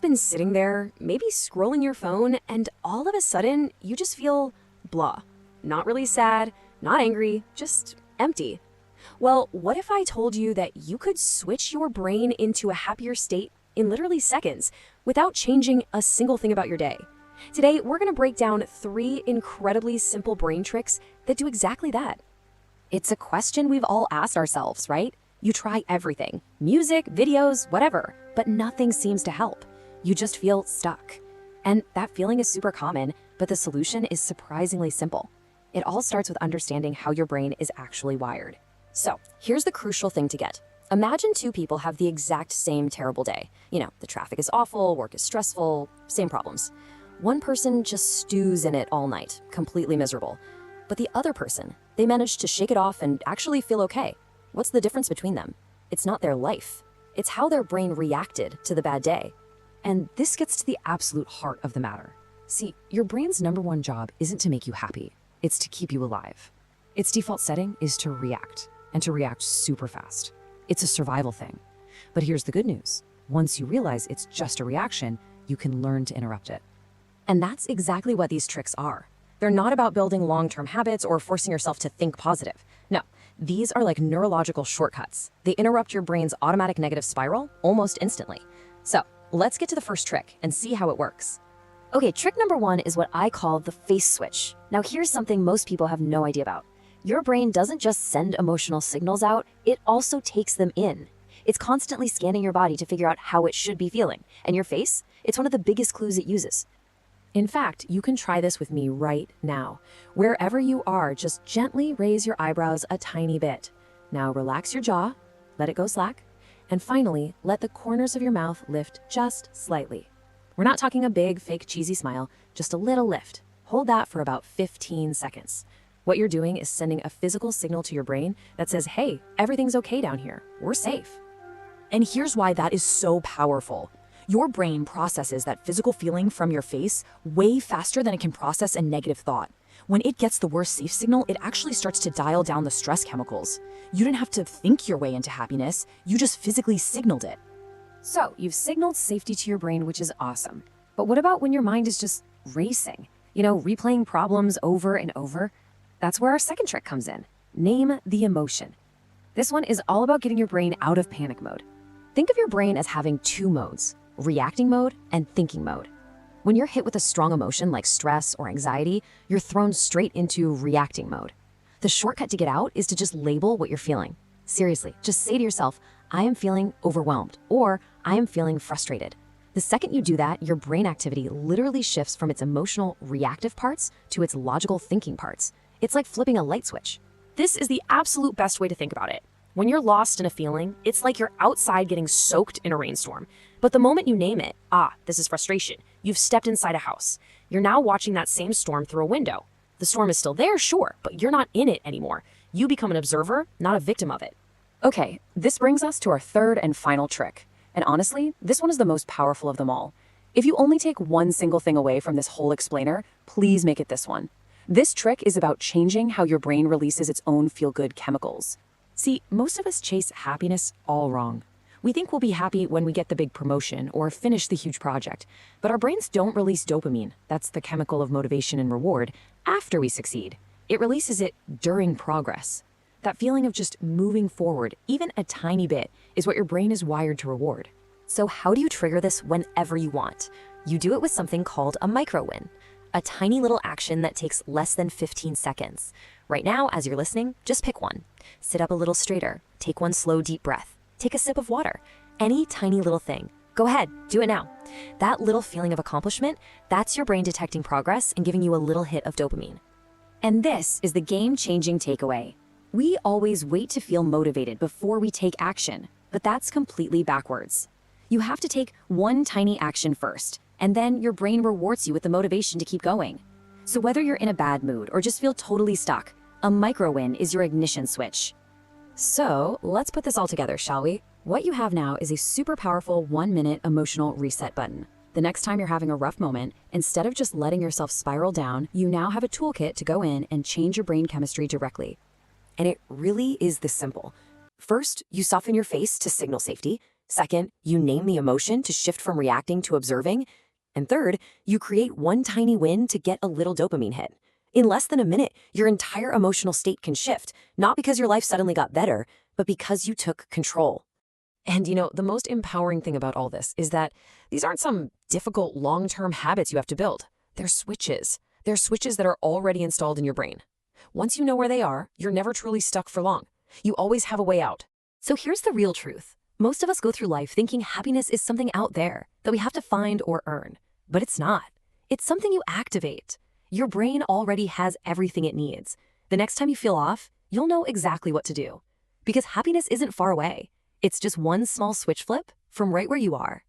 been sitting there, maybe scrolling your phone, and all of a sudden, you just feel blah. Not really sad, not angry, just empty. Well, what if I told you that you could switch your brain into a happier state in literally seconds without changing a single thing about your day? Today, we're going to break down 3 incredibly simple brain tricks that do exactly that. It's a question we've all asked ourselves, right? You try everything, music, videos, whatever, but nothing seems to help. You just feel stuck. And that feeling is super common, but the solution is surprisingly simple. It all starts with understanding how your brain is actually wired. So, here's the crucial thing to get. Imagine 2 people have the exact same terrible day. The traffic is awful, work is stressful, same problems. One person just stews in it all night, completely miserable. But the other person, they manage to shake it off and actually feel okay. What's the difference between them? It's not their life. It's how their brain reacted to the bad day. And this gets to the absolute heart of the matter. See, your brain's #1 job isn't to make you happy. It's to keep you alive. Its default setting is to react, and to react super fast. It's a survival thing. But here's the good news. Once you realize it's just a reaction, you can learn to interrupt it. And that's exactly what these tricks are. They're not about building long-term habits or forcing yourself to think positive. No, these are like neurological shortcuts. They interrupt your brain's automatic negative spiral almost instantly. So let's get to the first trick and see how it works. Okay, trick #1 is what I call the face switch. Now here's something most people have no idea about. Your brain doesn't just send emotional signals out, it also takes them in. It's constantly scanning your body to figure out how it should be feeling. And your face, it's one of the biggest clues it uses. In fact, you can try this with me right now. Wherever you are, just gently raise your eyebrows a tiny bit. Now relax your jaw, let it go slack, and finally, let the corners of your mouth lift just slightly. We're not talking a big, fake, cheesy smile, just a little lift. Hold that for about 15 seconds. What you're doing is sending a physical signal to your brain that says, hey, everything's okay down here. We're safe. And here's why that is so powerful. Your brain processes that physical feeling from your face way faster than it can process a negative thought. When it gets the worst safe signal, it actually starts to dial down the stress chemicals. You didn't have to think your way into happiness, you just physically signaled it. So, you've signaled safety to your brain, which is awesome. But what about when your mind is just racing? Replaying problems over and over? That's where our second trick comes in. Name the emotion. This one is all about getting your brain out of panic mode. Think of your brain as having 2 modes. Reacting mode and thinking mode. When you're hit with a strong emotion like stress or anxiety, you're thrown straight into reacting mode. The shortcut to get out is to just label what you're feeling. Seriously, just say to yourself, I am feeling overwhelmed, or I am feeling frustrated. The second you do that, your brain activity literally shifts from its emotional reactive parts to its logical thinking parts. It's like flipping a light switch. This is the absolute best way to think about it. When you're lost in a feeling, it's like you're outside getting soaked in a rainstorm. But the moment you name it, this is frustration, you've stepped inside a house. You're now watching that same storm through a window. The storm is still there, sure, but you're not in it anymore. You become an observer, not a victim of it. Okay, this brings us to our third and final trick. And honestly, this one is the most powerful of them all. If you only take one single thing away from this whole explainer, please make it this one. This trick is about changing how your brain releases its own feel-good chemicals. See, most of us chase happiness all wrong. We think we'll be happy when we get the big promotion or finish the huge project, but our brains don't release dopamine, that's the chemical of motivation and reward, after we succeed. It releases it during progress. That feeling of just moving forward, even a tiny bit, is what your brain is wired to reward. So how do you trigger this whenever you want? You do it with something called a micro-win. A tiny little action that takes less than 15 seconds. Right now, as you're listening, just pick one. Sit up a little straighter. Take one slow, deep breath. Take a sip of water. Any tiny little thing. Go ahead, do it now. That little feeling of accomplishment, that's your brain detecting progress and giving you a little hit of dopamine. And this is the game-changing takeaway. We always wait to feel motivated before we take action, but that's completely backwards. You have to take one tiny action first, and then your brain rewards you with the motivation to keep going. So whether you're in a bad mood or just feel totally stuck, a micro-win is your ignition switch. So let's put this all together, shall we? What you have now is a super powerful 1-minute emotional reset button. The next time you're having a rough moment, instead of just letting yourself spiral down, you now have a toolkit to go in and change your brain chemistry directly. And it really is this simple. First, you soften your face to signal safety. Second, you name the emotion to shift from reacting to observing. And third, you create one tiny win to get a little dopamine hit. In less than a minute, your entire emotional state can shift, not because your life suddenly got better, but because you took control. And the most empowering thing about all this is that these aren't some difficult long-term habits you have to build. They're switches. They're switches that are already installed in your brain. Once you know where they are, you're never truly stuck for long. You always have a way out. So here's the real truth. Most of us go through life thinking happiness is something out there that we have to find or earn. But it's not. It's something you activate. Your brain already has everything it needs. The next time you feel off, you'll know exactly what to do. Because happiness isn't far away. It's just one small switch flip from right where you are.